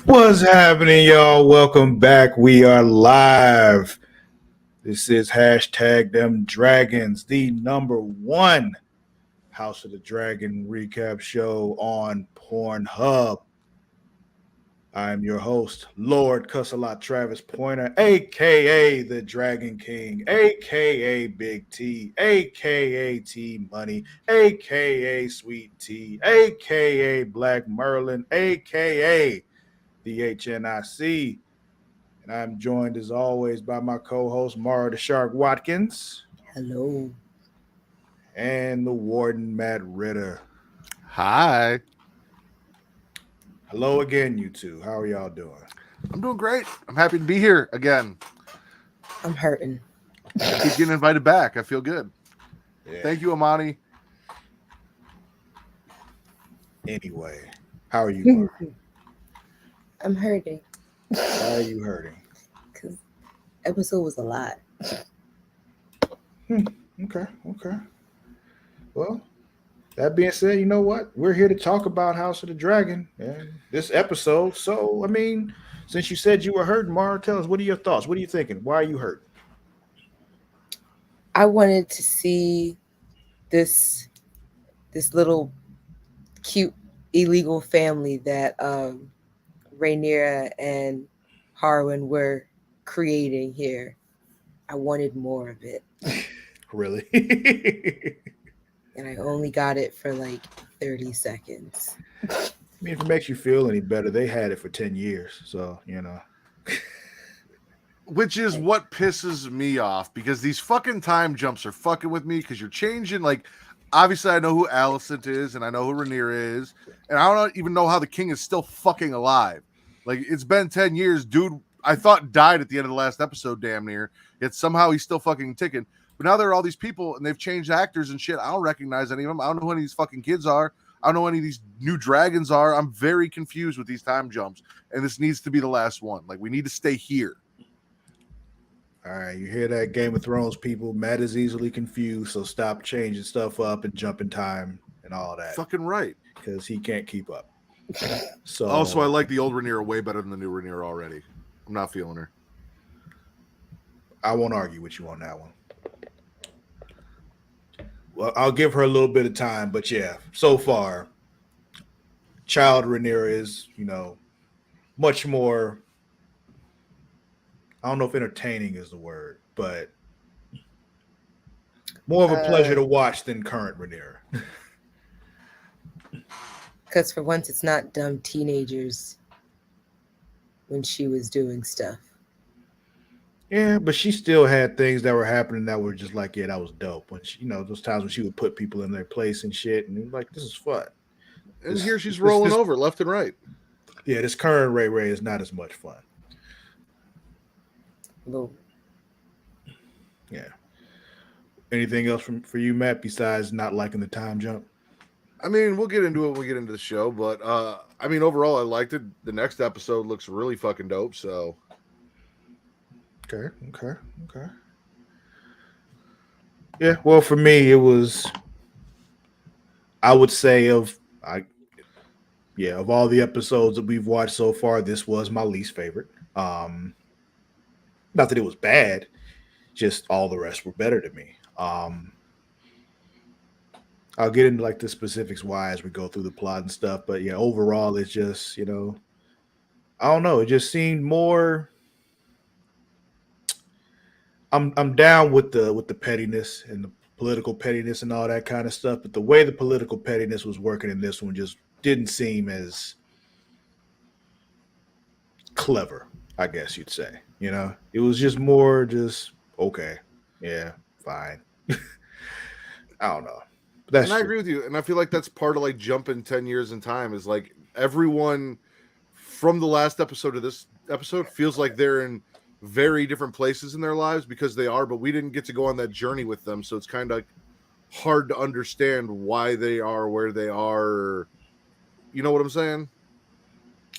What's happening, y'all? Welcome back. We are live. This is hashtag them dragons, the number one House of the Dragon recap show on Pornhub. I'm your host, Lord Cussalott Travis Pointer, aka the Dragon King, aka Big T, aka T Money, aka Sweet T, aka Black Merlin, aka the HNIC. And I'm joined as always by my co-host Mara the Shark Watkins. Hello. And the Warden Matt Ritter. Hi. Hello again, you two. How are y'all doing? I'm doing great. I'm happy to be here again. I'm hurting. I keep getting invited back. I feel good. Yeah. Thank you, Amani. Anyway, how are you, Mara? I'm hurting. Why are you hurting? Because episode was a lot. Okay. Well, that being said, you know what? We're here to talk about House of the Dragon and this episode. So, I mean, since you said you were hurting, Mara, tell us, what are your thoughts? What are you thinking? Why are you hurt? I wanted to see this little cute illegal family that Rhaenyra and Harwin were creating here. I wanted more of it. Really? And I only got it for like 30 seconds. I mean, if it makes you feel any better, they had it for 10 years. So, you know. Which is what pisses me off, because these fucking time jumps are fucking with me, because you're changing, like, obviously I know who Alicent is and I know who Rhaenyra is, and I don't even know how the king is still fucking alive. Like, it's been 10 years, dude, I thought died at the end of the last episode, damn near, yet somehow he's still fucking ticking. But now there are all these people and they've changed actors and shit. I don't recognize any of them. I don't know who any of these fucking kids are. I don't know who any of these new dragons are. I'm very confused with these time jumps, and this needs to be the last one. Like, we need to stay here. All right, you hear that, Game of Thrones people? Matt is easily confused, so stop changing stuff up and jump in time and all that. Fucking right. Because he can't keep up. So also, I like the old Rhaenyra way better than the new Rhaenyra already. I'm not feeling her. I won't argue with you on that one. Well, I'll give her a little bit of time, but yeah, so far, child Rhaenyra is, you know, much more, I don't know if entertaining is the word, but more of a pleasure to watch than current Rhaenyra. Because for once, it's not dumb teenagers when she was doing stuff. Yeah, but she still had things that were happening that were just like, yeah, that was dope. When she, you know, those times when she would put people in their place and shit, and like, this is fun. And here she's rolling over left and right. Yeah, this current Ray is not as much fun. No. Yeah. Anything else for you, Matt, besides not liking the time jump? I mean, we'll get into it when we get into the show, but I mean, overall, I liked it. The next episode looks really fucking dope, so. Okay. Yeah, well, for me, it was, I would say of all the episodes that we've watched so far, this was my least favorite. Not that it was bad, just all the rest were better to me. I'll get into like the specifics why as we go through the plot and stuff, but yeah, overall, it's just, you know, I don't know, it just seemed more. I'm down with the pettiness and the political pettiness and all that kind of stuff, but the way the political pettiness was working in this one just didn't seem as clever, I guess you'd say. You know, it was just more just okay, yeah, fine. I don't know. That's and I true. agree with you. And I feel like that's part of like jumping 10 years in time is like everyone from the last episode to this episode feels like they're in very different places in their lives because they are, but we didn't get to go on that journey with them. So it's kind of like hard to understand why they are where they are. You know what I'm saying?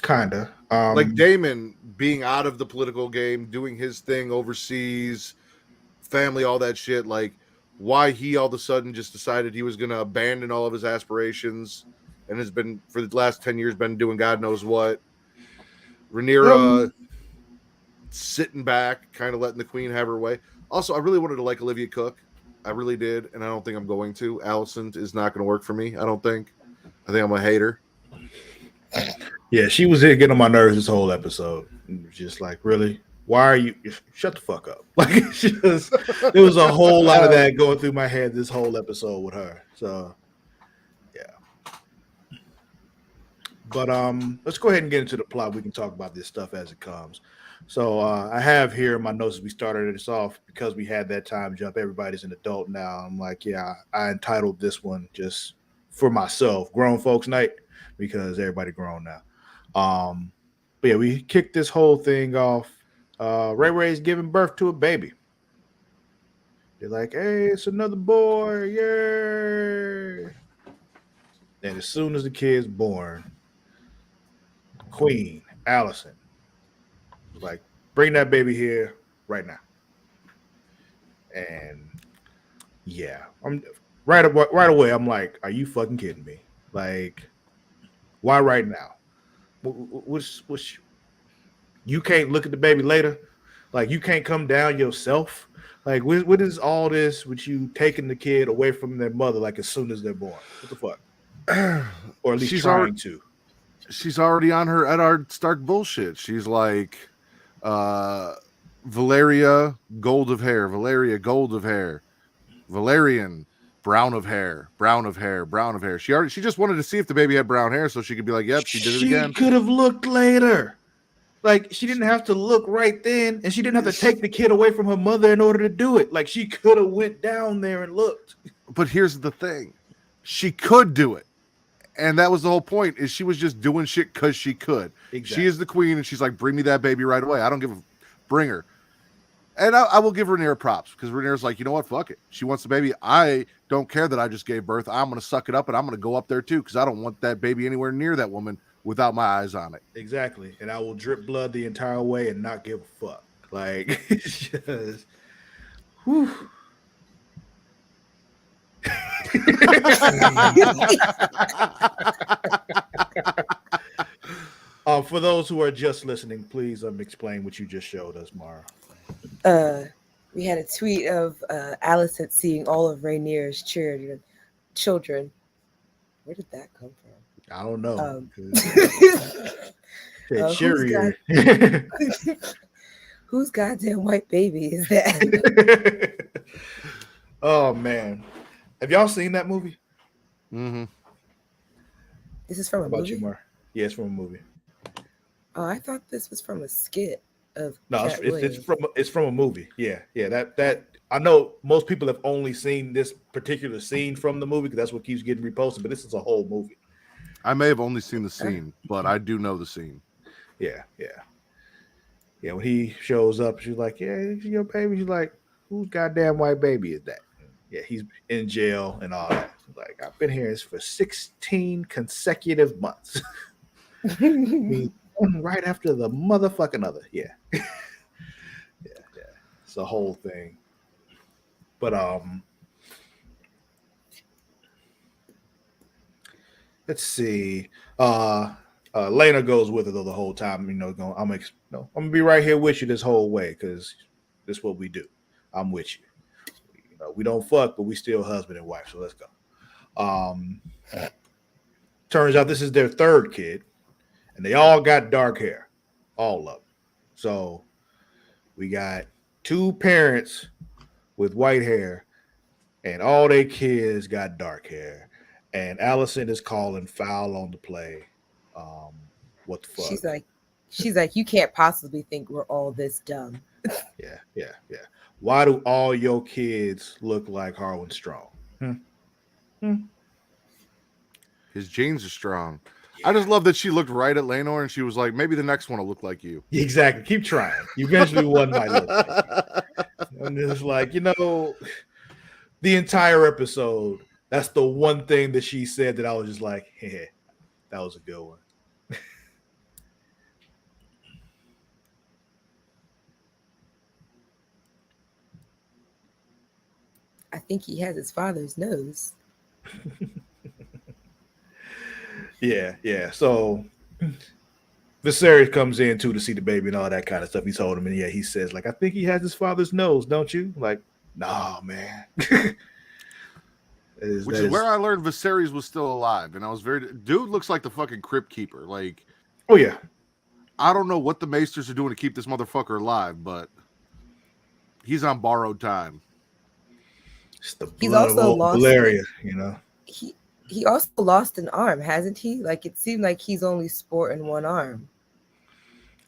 Kinda. Like Damon being out of the political game, doing his thing overseas, family, all that shit. Like why he all of a sudden just decided he was going to abandon all of his aspirations and has been for the last 10 years been doing God knows what. Rhaenyra sitting back, kind of letting the queen have her way. Also, I really wanted to like Olivia Cook. I really did, and I don't think I'm going to. Allison is not going to work for me. I don't think. I think I'm a hater. Yeah, she was getting on my nerves this whole episode. Just like, really? Why are you? Shut the fuck up! Like, there was a whole lot of that going through my head this whole episode with her. So, yeah. But let's go ahead and get into the plot. We can talk about this stuff as it comes. So I have here in my notes as we started this off because we had that time jump. Everybody's an adult now. I'm like, yeah, I entitled this one just for myself, Grown Folks Night, because everybody grown now. But yeah, we kicked this whole thing off. Ray Ray's giving birth to a baby. They're like, hey, it's another boy, yay! And as soon as the kid's born, Queen Allison was like, bring that baby here right now. And yeah, I'm right away. I'm like, are you fucking kidding me? Like, why right now? What's you can't look at the baby later? Like, you can't come down yourself? Like, what is all this with you taking the kid away from their mother like as soon as they're born? What the fuck? Or at least She's trying to. She's already on her Eddard Stark bullshit. She's like, Valeria, gold of hair. Valeria, gold of hair. Valerian, brown of hair. Brown of hair. Brown of hair. She just wanted to see if the baby had brown hair so she could be like, yep, she did it again. She could have looked later. Like, she didn't have to look right then, and she didn't have to take the kid away from her mother in order to do it. Like, she could have went down there and looked. But here's the thing. She could do it. And that was the whole point, is she was just doing shit because she could. Exactly. She is the queen, and she's like, bring me that baby right away. I don't give a... Bring her. And I will give Rhaenyra props, because Rhaenyra's like, you know what? Fuck it. She wants the baby. I don't care that I just gave birth. I'm going to suck it up, and I'm going to go up there, too, because I don't want that baby anywhere near that woman without my eyes on it. Exactly. And I will drip blood the entire way and not give a fuck. Like, it's just... Whew. For those who are just listening, please explain what you just showed us, Mara. We had a tweet of Allison seeing all of Rhaenyra's children. Where did that come from? I don't know. Whose goddamn white baby is that? Oh man, have y'all seen that movie? Mm-hmm. This is from a movie. Yeah, it's from a movie. Oh, I thought this was from a skit of. No, it's from a movie. Yeah. That I know most people have only seen this particular scene from the movie because that's what keeps getting reposted. But this is a whole movie. I may have only seen the scene, but I do know the scene. Yeah. When he shows up, she's like, "Yeah, it's your baby." She's like, "Whose goddamn white baby is that?" Yeah, he's in jail and all that. Like, I've been here for 16 consecutive months. Right after the motherfucking other. Yeah. Yeah. It's a whole thing. But let's see. Lena goes with her though the whole time, I'm gonna be right here with you this whole way because this is what we do. I'm with you. We don't fuck, but we still husband and wife. So let's go. Turns out this is their third kid, and they all got dark hair, all of them. So we got two parents with white hair, and all their kids got dark hair. And Allison is calling foul on the play. What the fuck? She's like, you can't possibly think we're all this dumb. Yeah. Why do all your kids look like Harwin Strong? His genes are strong. I just love that she looked right at Lenore and she was like, maybe the next one will look like you. Exactly. Keep trying. Eventually, one might look like you. And it's like, the entire episode, that's the one thing that she said that I was just like, hey, that was a good one. I think he has his father's nose. Yeah. So Viserys comes in too to see the baby and all that kind of stuff. He told him, and he says, like, I think he has his father's nose, don't you? Like, nah, man. Which is where I learned Viserys was still alive, and I was dude looks like the fucking crypt keeper. Like, oh yeah, I don't know what the Maesters are doing to keep this motherfucker alive, but he's on borrowed time. It's the He's blood also of old lost. Valeria, He also lost an arm, hasn't he? Like it seemed like he's only sporting one arm.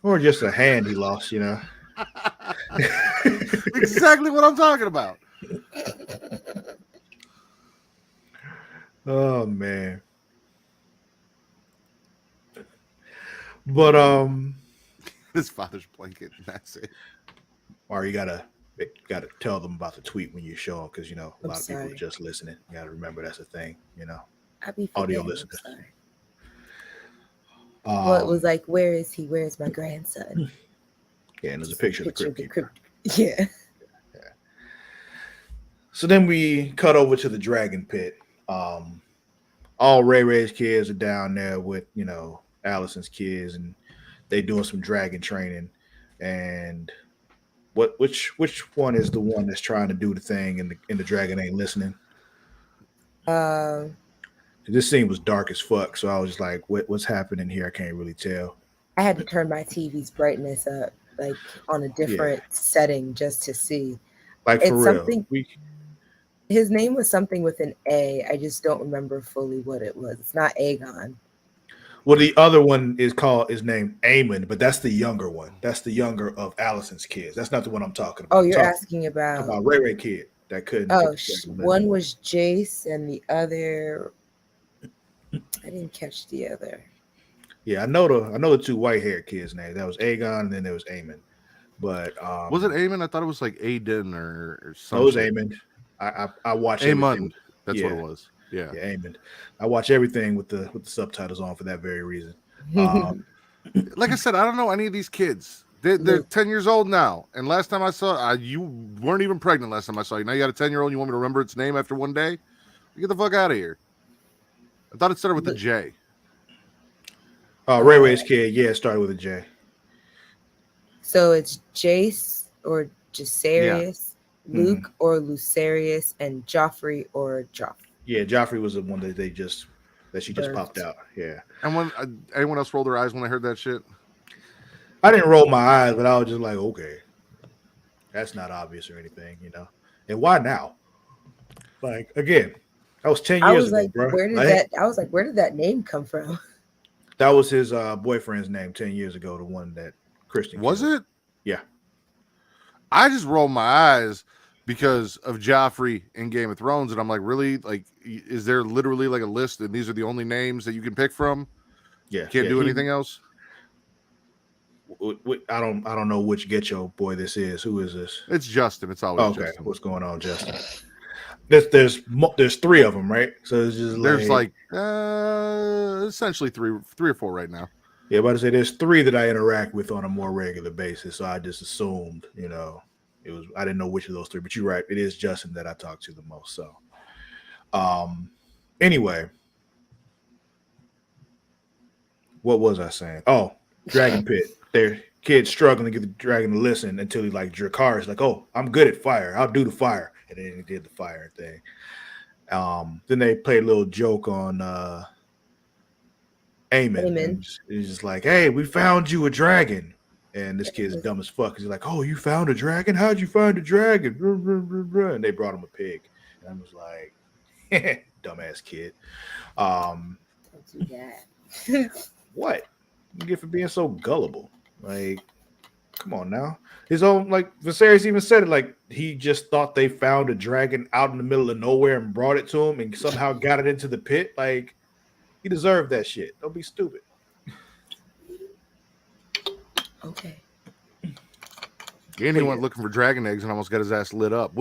Or just a hand he lost, Exactly what I'm talking about. Oh man. But his father's blanket, and that's it. Or you gotta tell them about the tweet when you show them, because a lot of people are just listening. You gotta remember that's a thing, I be audio forgetting, listeners. Well, it was like, where is he? Where is my grandson? Yeah, and there's a picture of the crypt. Yeah. So then we cut over to the dragon pit. All Ray's kids are down there with Allison's kids, and they doing some dragon training. And which one is the one that's trying to do the thing and the dragon ain't listening? This scene was dark as fuck, so I was just like, what's happening here? I can't really tell. I had to turn my TV's brightness up, like on a different setting, just to see. Like, for real. His name was something with an A. I just don't remember fully what it was. It's not Aegon. Well, the other one is named Aemon, but that's the younger one. That's the younger of Allison's kids. That's not the one I'm talking about. Oh, you're asking about Ray kid that couldn't. Oh, one was Jace, and the other, I didn't catch the other. Yeah, I know the two white haired kids' names. That was Aegon, and then there was Aemon. But was it Aemon? I thought it was like Aiden or something. No, it was Aemon. I watched Aemon. That's what it was. Yeah, Aemon. I watch everything with the subtitles on for that very reason. Like I said, I don't know any of these kids. They're 10 years old now. And last time I saw you weren't even pregnant last time I saw you. Now you got a 10-year-old and you want me to remember its name after one day? Get the fuck out of here. I thought it started with a J. Ray's kid, it started with a J. So it's Jace or Jacaerys, Luke or Lucerius, and Joffrey or Joff. Yeah, Joffrey was the one that she just popped out. Yeah. And when anyone else rolled their eyes when they heard that shit? I didn't roll my eyes, but I was just like, okay, that's not obvious or anything, And why now? Like, again, that was 10 years ago, bro. Where did that name come from? That was his boyfriend's name 10 years ago, the one that Christian was killed. it? Yeah. I just rolled my eyes because of Joffrey in Game of Thrones, and I'm like, really? Like, is there literally like a list, and these are the only names that you can pick from? Yeah. Can't do anything else? I don't know which Getcho boy this is. Who is this? It's Justin. It's always Justin. What's going on, Justin? There's three of them, right? So it's just there's essentially three or four right now. Yeah, but I say there's three that I interact with on a more regular basis. So I just assumed, it was, I didn't know which of those three, but you're right. It is Justin that I talk to the most. So, anyway, what was I saying? Oh, Dragon Pit. Their kid's struggling to get the dragon to listen until he like Dracarys like, oh, I'm good at fire. I'll do the fire. And then he did the fire thing. Then they played a little joke on Aemon. He's just like, hey, we found you a dragon. And this kid's dumb as fuck. He's like, oh, you found a dragon? How'd you find a dragon? And they brought him a pig. And I was like, dumbass kid. Don't do that. What? You get for being so gullible. Like, Come on now. His own, like Viserys even said it, like he just thought they found a dragon out in the middle of nowhere and brought it to him and somehow got it into the pit. Like he deserved that shit. Don't be stupid. Okay. And he went looking for dragon eggs and almost got his ass lit up.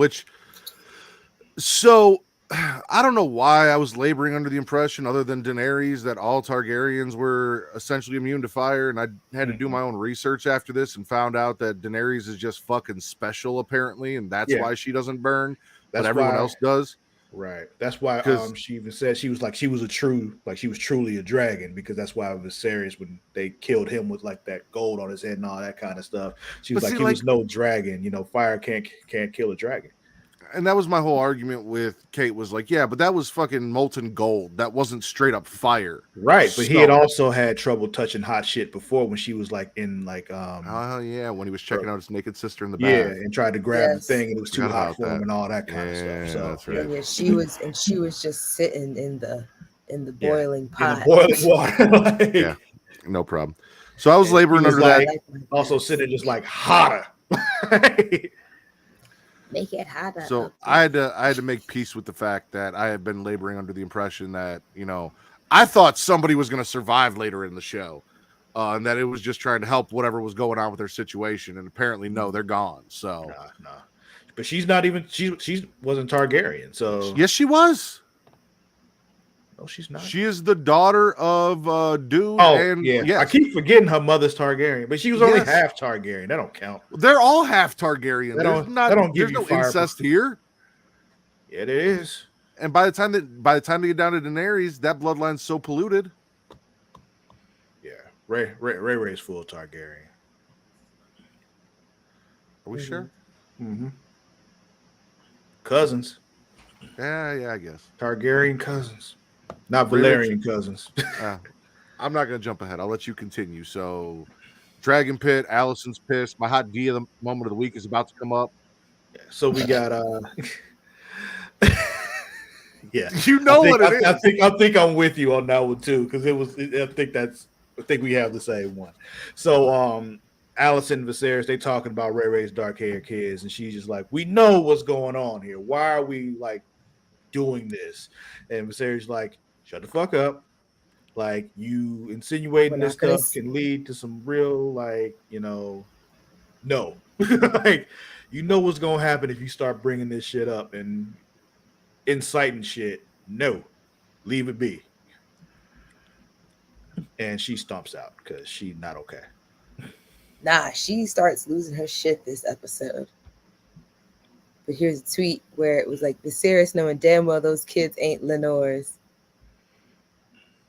So I don't know why I was laboring under the impression, other than Daenerys, that all Targaryens were essentially immune to fire. And I had to do my own research after this and found out that Daenerys is just fucking special, apparently, and that's why she doesn't burn, but everyone else does. Right. That's why she even said she was truly a dragon, because that's why Viserys, when they killed him with like that gold on his head and all that kind of stuff, she was he was no dragon. You know, fire can't kill a dragon. And that was my whole argument with Kate, was like, yeah, but that was fucking molten gold. That wasn't straight up fire. Right. But he had also had trouble touching hot shit before, when she was like in like oh yeah, when he was checking out his naked sister in the bath. Yeah, and tried to grab the thing and it was too hot for him and all that kind of stuff. So that's right. Yeah, she was just sitting in the boiling pot. In the boiling water. Yeah, no problem. So I was laboring under that. Also sitting just like hotter. Make it hotter. So I had to make peace with the fact that I had been laboring under the impression that, you know, I thought somebody was going to survive later in the show, and that it was just trying to help whatever was going on with their situation. And apparently, no, they're gone. So no. But she's not even she wasn't Targaryen. So yes, she was. No, she's not. She is the daughter of Dude. Oh, and yeah. Yes. I keep forgetting her mother's Targaryen, but she was only half Targaryen. That don't count. They're all half Targaryen. There's no incest here. Yeah, there is. And by the time they get down to Daenerys, that bloodline's so polluted. Yeah, Ray's full Targaryen. Are we sure? Mm-hmm. Cousins. Yeah, I guess. Targaryen cousins. Not Valerian cousins. I'm not going to jump ahead. I'll let you continue. So, Dragon Pit, Allison's pissed. My hot D of the moment of the week is about to come up. So we got yeah. You know what it is. I think I'm with you on that one too, because I think we have the same one. So Allison and Viserys, they talking about Ray's dark-haired kids, and she's just like, we know what's going on here. Why are we like doing this? And Viserys like, shut the fuck up. Like, you insinuating this stuff can lead to some real, like, you know, no. Like, you know what's going to happen if you start bringing this shit up and inciting shit. No. Leave it be. And she stomps out because she's not okay. Nah, she starts losing her shit this episode. But here's a tweet where it was like, Viserys knowing damn well those kids ain't Lenore's.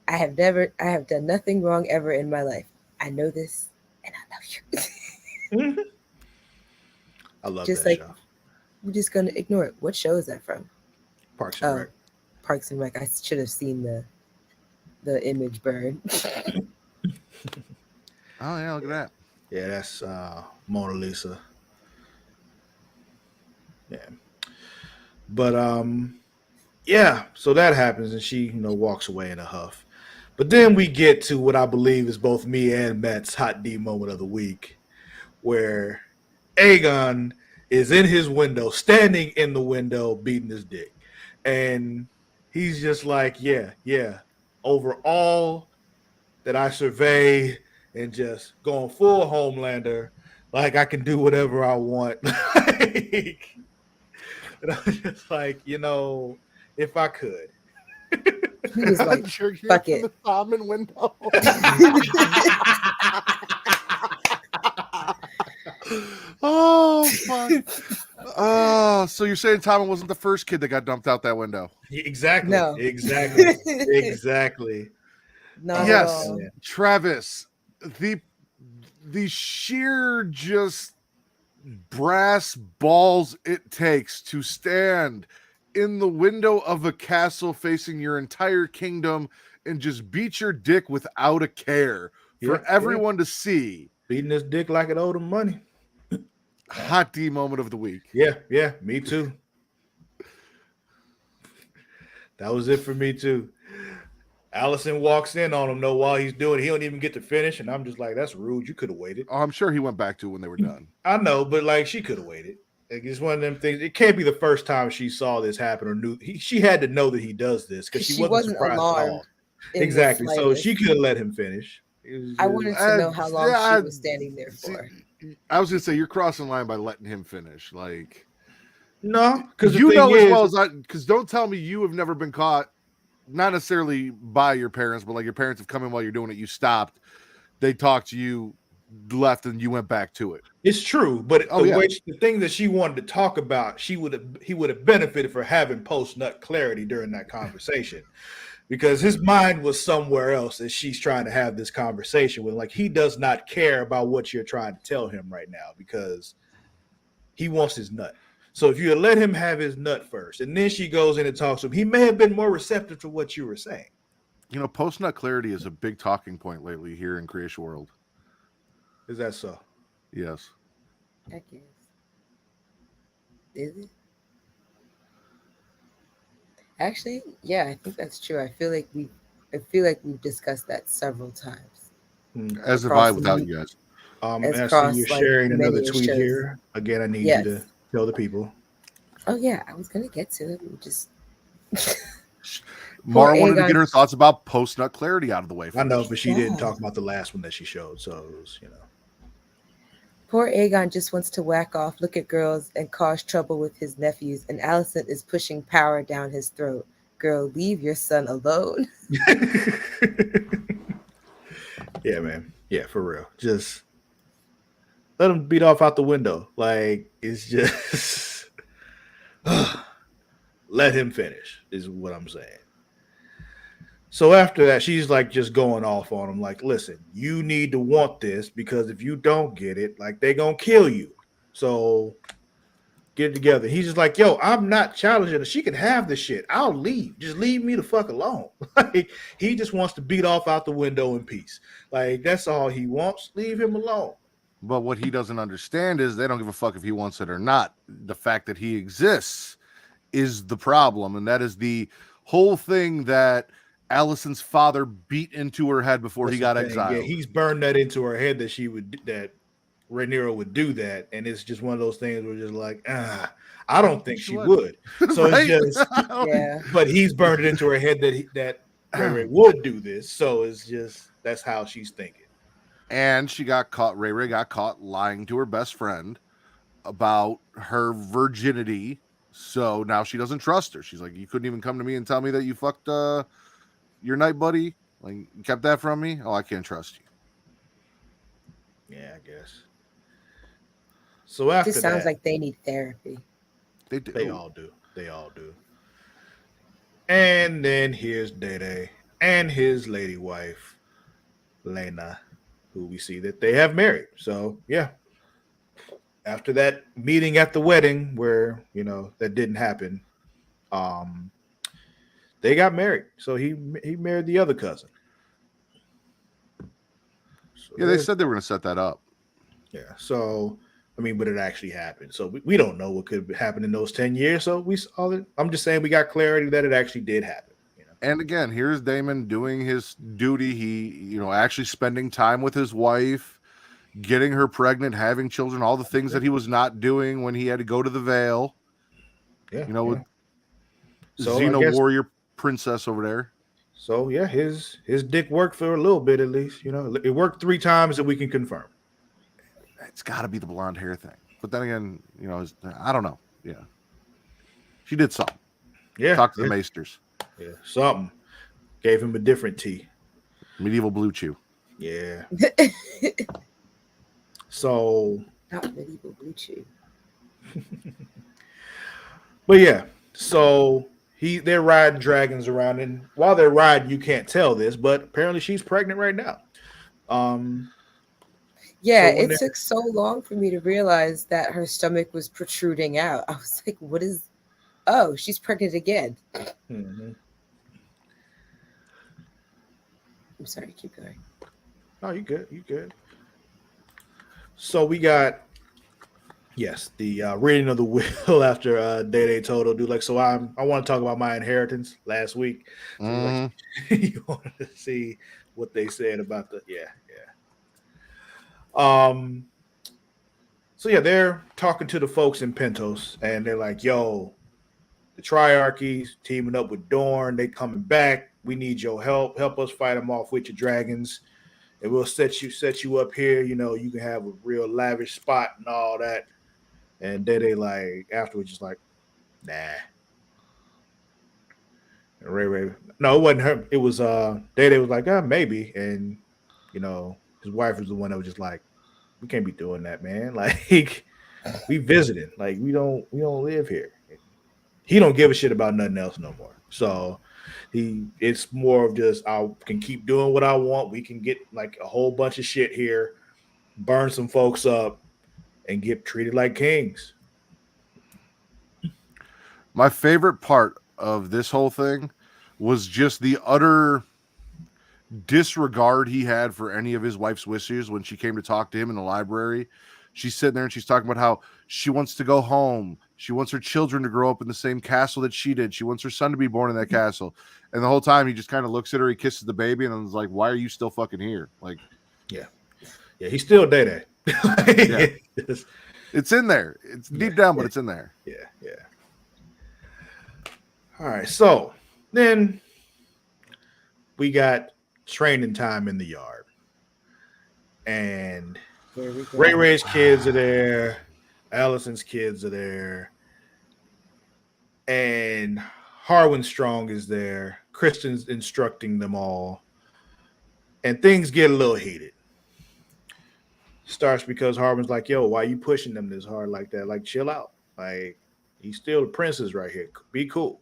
I have done nothing wrong ever in my life. I know this, and I love you. I love just that like, show. We're just gonna ignore it. What show is that from? Parks and Rec. Parks and Rec. I should have seen the image burn. Oh yeah, look at that. Yeah, that's Mona Lisa. Yeah. But yeah, so that happens, and she, walks away in a huff. But then we get to what I believe is both me and Matt's hot D moment of the week, where Aegon is in his window, standing in the window, beating his dick. And he's just like, yeah, over all that I survey and just going full Homelander, like I can do whatever I want. And I'm just like, if I could. He was like, fuck it. The common window. Oh, fuck. Oh, so you're saying Tommen wasn't the first kid that got dumped out that window? Exactly. No. Exactly. Not yes, at all. Travis, the sheer just brass balls it takes to stand in the window of a castle facing your entire kingdom and just beat your dick without a care for everyone to see. Beating his dick like it owed him money. Hot D moment of the week. Yeah, me too. That was it for me too. Allison walks in on him though while he's doing it. He don't even get to finish, and I'm just like, that's rude. You could have waited. Oh, I'm sure he went back to it when they were done. I know, but like she could have waited. Like, it's one of them things. It can't be the first time she saw this happen or knew. She had to know that he does this because she wasn't surprised at all. Exactly. So she could have let him finish. I wanted to know how long she was standing there for. I was gonna say you're crossing the line by letting him finish. Like, no, because you know as well as I. Because don't tell me you have never been caught. Not necessarily by your parents, but like your parents have come in while you're doing it. You stopped. They talked to you, left, and you went back to it. It's true, but the thing that she wanted to talk about, he would have benefited for having post nut clarity during that conversation, because his mind was somewhere else as she's trying to have this conversation with. Like, he does not care about what you're trying to tell him right now because he wants his nut. So if you had let him have his nut first, and then she goes in and talks to him, he may have been more receptive to what you were saying. You know, post nut clarity is a big talking point lately here in Creation World. Is that so? Yes. I guess. Is it? Actually, yeah, I think that's true. I feel like we've discussed that several times. As have I without you guys. And I see you're sharing another tweet here. Again, I need you to tell the people. Oh yeah, I was gonna get to it. We just Mara wanted to get her thoughts about post nut clarity out of the way. I know, but she didn't talk about the last one that she showed, so it was, Poor Aegon just wants to whack off, look at girls, and cause trouble with his nephews, and Alicent is pushing power down his throat. Girl, leave your son alone. Yeah, man. Yeah, for real. Just let him beat off out the window. Like, it's just let him finish is what I'm saying. So after that, she's like just going off on him. Like, listen, you need to want this because if you don't get it, like, they gonna kill you. So get it together. He's just like, yo, I'm not challenging her. She can have the shit. I'll leave. Just leave me the fuck alone. Like, he just wants to beat off out the window in peace. Like, that's all he wants. Leave him alone. But what he doesn't understand is they don't give a fuck if he wants it or not. The fact that he exists is the problem, and that is the whole thing that Alicent's father beat into her head before he got exiled. Yeah, he's burned that into her head that Rhaenyra would do that, and it's just one of those things where just like, I don't think she would. So right? It's just, yeah. But he's burned it into her head that Ray would do this. So it's just that's how she's thinking. And she got caught. Ray got caught lying to her best friend about her virginity. So now she doesn't trust her. She's like, you couldn't even come to me and tell me that you fucked your night buddy. Like, you kept that from me. Oh, I can't trust you. Yeah, I guess. So after this sounds like they need therapy. They do. They all do. And then here's Dede and his lady wife, Lena, who we see that they have married. So yeah. After that meeting at the wedding where, that didn't happen, they got married. So he married the other cousin. So yeah, they said they were going to set that up. Yeah. So, but it actually happened. So we don't know what could happen in those 10 years. So I'm just saying we got clarity that it actually did happen. And again, here's Daemon doing his duty. He, actually spending time with his wife, getting her pregnant, having children, all the things that he was not doing when he had to go to the Vale. Yeah. With Xena warrior princess over there. So yeah, his dick worked for a little bit at least. It worked 3 times that we can confirm. It's got to be the blonde hair thing. But then again, I don't know. Yeah, she did something. Yeah, talk to the Maesters. Yeah, something. Gave him a different tea. Medieval blue chew. Yeah. So. Not medieval blue chew. But yeah, so they're riding dragons around, and while they're riding, you can't tell this, but apparently she's pregnant right now. Yeah, it took so long for me to realize that her stomach was protruding out. I was like, what is... Oh, she's pregnant again. Mm-hmm. I'm sorry, keep going. Oh, you good. So we got Yes, the reading of the will after Day told her, dude, like, so I want to talk about my inheritance last week. So he's like, Mhm. you wanted to see what they said about the yeah. So yeah, they're talking to the folks in Pentos, and they're like, yo, the Triarchy's teaming up with Dorn. They coming back. We need your help. Help us fight them off with your dragons, and we'll set you up here. You know, you can have a real lavish spot and all that. And they like afterwards, just like, nah. And Ray, no, it wasn't her. It was Day was like, maybe, and you know, his wife was the one that was just like, we can't be doing that, man. Like, we visited. Like, we don't live here. He don't give a shit about nothing else no more. So it's more of just I can keep doing what I want. We can get like a whole bunch of shit here, burn some folks up, and get treated like kings. My favorite part of this whole thing was just the utter disregard he had for any of his wife's wishes when she came to talk to him in the library. She's sitting there and she's talking about how she wants to go home. She wants her children to grow up in the same castle that she did. She wants her son to be born in that castle. And the whole time he just kind of looks at her, he kisses the baby, and then is like, why are you still fucking here? Like, yeah. Yeah, he's still Day. yeah. It's in there. It's deep down, but it's in there. Yeah, yeah. All right, so then we got training time in the yard. And Ray's kids are there, Allison's kids are there, and Harwin Strong is there. Kristen's instructing them all. And things get a little heated. Starts because Harwin's like, yo, why are you pushing them this hard like that? Like, chill out. Like, he's still the princess right here. Be cool.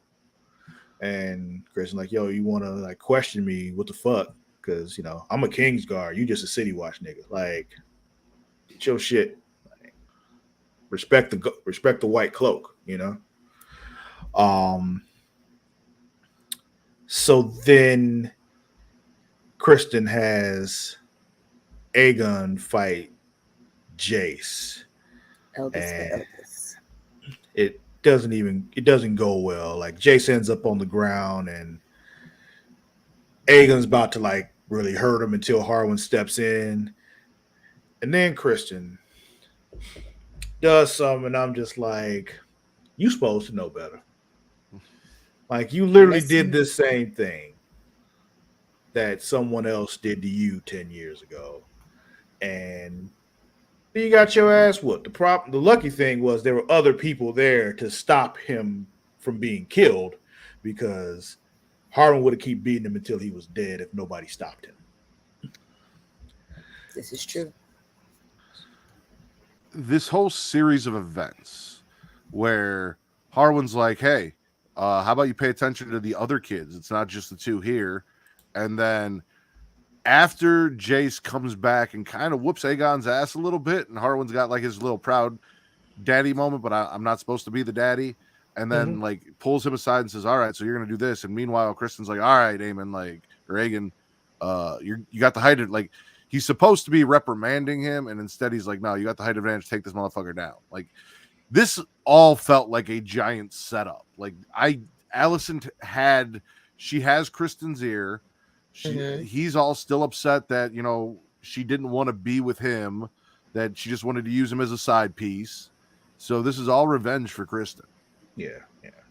And Kristen's like, yo, you want to like question me? What the fuck? Because, you know, I'm a King's Guard. You just a City Watch nigga. Like, get your shit. Like, respect the white cloak, you know? So then Kristen has Aegon fight Jace. Eldest. It doesn't go well. Like, Jace ends up on the ground and Aegon's about to like really hurt him until Harwin steps in. And then Kristen does something, and I'm just like, you supposed to know better. Like, you literally did this same thing that someone else did to you 10 years ago. And you got your ass whooped. The lucky thing was there were other people there to stop him from being killed, because Harwin would have keep beating him until he was dead if nobody stopped him. This is true. This whole series of events where Harwin's like, hey, how about you pay attention to the other kids? It's not just the two here. And then after Jace comes back and kind of whoops Aegon's ass a little bit, and Harwin's got like his little proud daddy moment, but I'm not supposed to be the daddy. And then like pulls him aside and says, all right, so you're going to do this. And meanwhile, Kristen's like, all right, Aemon, like, or Aegon, you got the height of, like, he's supposed to be reprimanding him. And instead he's like, no, you got the height advantage. Take this motherfucker down. Like, this all felt like a giant setup. Like, Alicent she has Kristen's ear. He's all still upset that, you know, she didn't want to be with him, that she just wanted to use him as a side piece. So this is all revenge for Kristen. Yeah.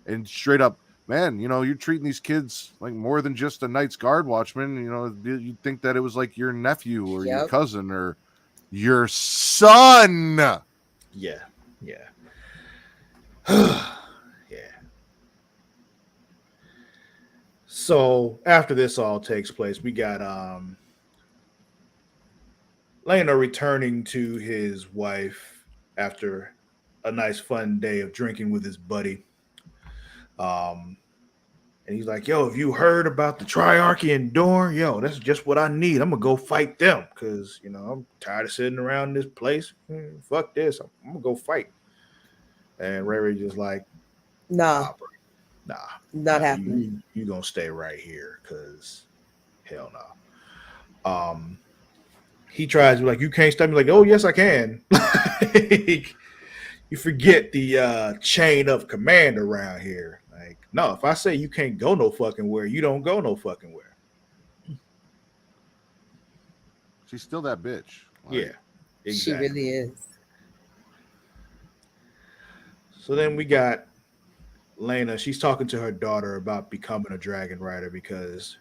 And straight up, man, you know, you're treating these kids like more than just a Knight's Guard watchman. You know, you'd think that it was like your nephew or your cousin or your son. Yeah. So after this all takes place, we got Laena returning to his wife after a nice fun day of drinking with his buddy. And he's like, yo, have you heard about the Triarchy and Dorne? Yo, that's just what I need. I'm gonna go fight them, because, you know, I'm tired of sitting around this place. Fuck this. I'm gonna go fight. And Ray just like, nah, not happening. You gonna stay right here, because hell no. He tries to be like, you can't stop me. Like, oh yes, I can. Like, you forget the chain of command around here. Like, no, if I say you can't go no fucking where, you don't go no fucking where. She's still that bitch. Yeah, She exactly. really is. So then we got Lena. She's talking to her daughter about becoming a dragon rider because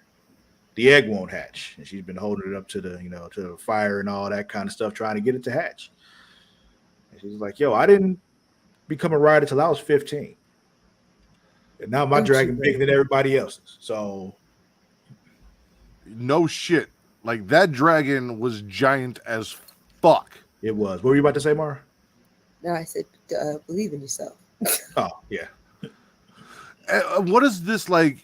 the egg won't hatch, and she's been holding it up to the to the fire and all that kind of stuff, trying to get it to hatch. And she's like, "Yo, I didn't become a rider till I was 15, and now my Don't you dragon bigger worry. than everybody else's." So No shit. Like that dragon was giant as fuck. it was. What were you about to say, Mara? No, I said, believe in yourself. Oh yeah. What is this like?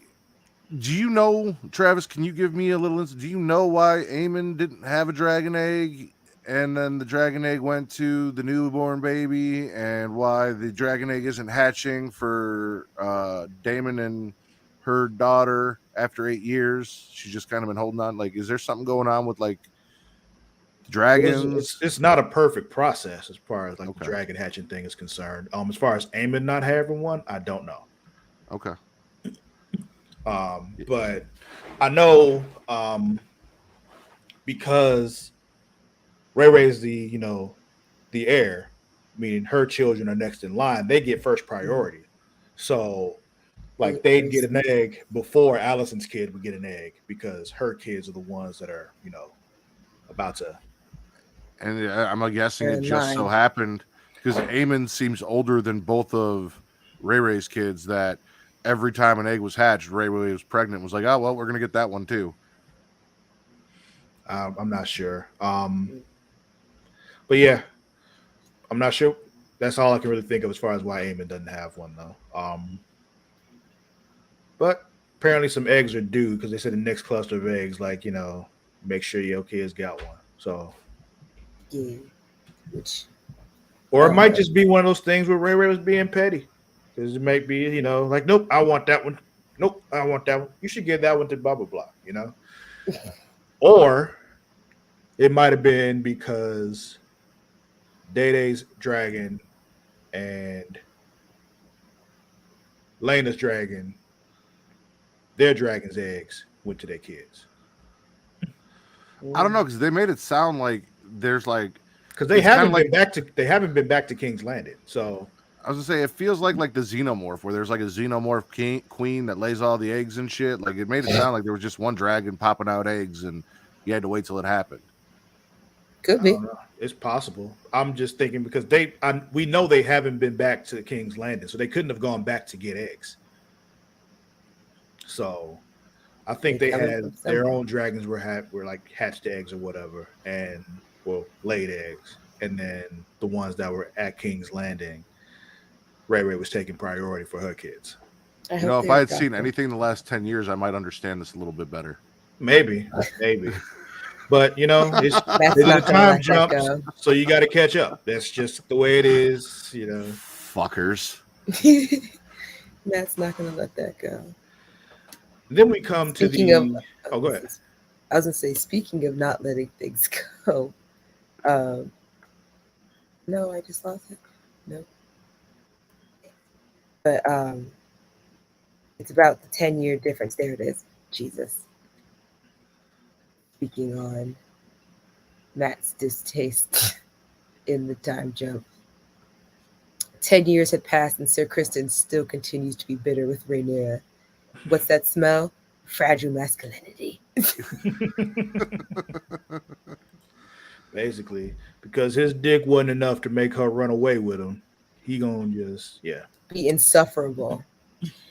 Do you know, Travis? Can you give me a little insight? Do you know why Aemon didn't have a dragon egg, and then the dragon egg went to the newborn baby, and why the dragon egg isn't hatching for Daemon and her daughter after 8 years? She's just kind of been holding on. Like, is there something going on with like dragons? It's not a perfect process as far as like the Okay. dragon hatching thing is concerned. As far as Aemon not having one, I don't know. Okay. But I know because Ray is the heir, meaning her children are next in line. They get first priority. So like they'd get an egg before Allison's kid would get an egg because her kids are the ones that are about to. And I'm guessing They're it in just so line. happened because Aemon seems older than both of Ray's kids. That every time an egg was hatched, Ray was pregnant. Was like, oh well, we're gonna get that one too. I'm not sure. But yeah, I'm not sure. That's all I can really think of as far as why Eamon doesn't have one, though. But apparently some eggs are due because they said the next cluster of eggs, like make sure your kids got one. So, Yeah. Which, or it oh, might no. just be one of those things where Ray was being petty because it might be, like, nope, I want that one. Nope, I want that one. You should give that one to blah blah blah. Or it might have been because Day-Day's dragon and Lena's dragon, their dragon's eggs went to their kids. I don't know because they made it sound like there's like Because they it's kind haven't of been like back to King's Landing. So I was gonna say it feels like the xenomorph where there's like a xenomorph queen that lays all the eggs and shit. Like it made it sound like there was just one dragon popping out eggs and you had to wait till it happened. Could I be. don't know. It's possible. I'm just thinking because we know they haven't been back to the King's Landing, so they couldn't have gone back to get eggs. So I think They they coming had from their somewhere. own dragons were like hatched eggs or whatever, and laid eggs, and then the ones that were at King's Landing, Ray was taking priority for her kids. I You know, hope if they're I had seen adopted. anything in the last 10 years, I might understand this a little bit better. Maybe. But it's That's the not gonna time let that jumps, go. so you got to catch up. That's just the way it is. Fuckers. That's not gonna let that go. Then we come to Speaking of, the. Oh, go ahead. I was gonna say, speaking of not letting things go, um, no, I just lost it. No, but it's about the 10-year difference. There it is. Jesus. Speaking on Matt's distaste in the time jump. 10 years had passed, and Sir Kristen still continues to be bitter with Rhaenyra. What's that smell? Fragile masculinity. Basically, because his dick wasn't enough to make her run away with him, he gonna just Be insufferable.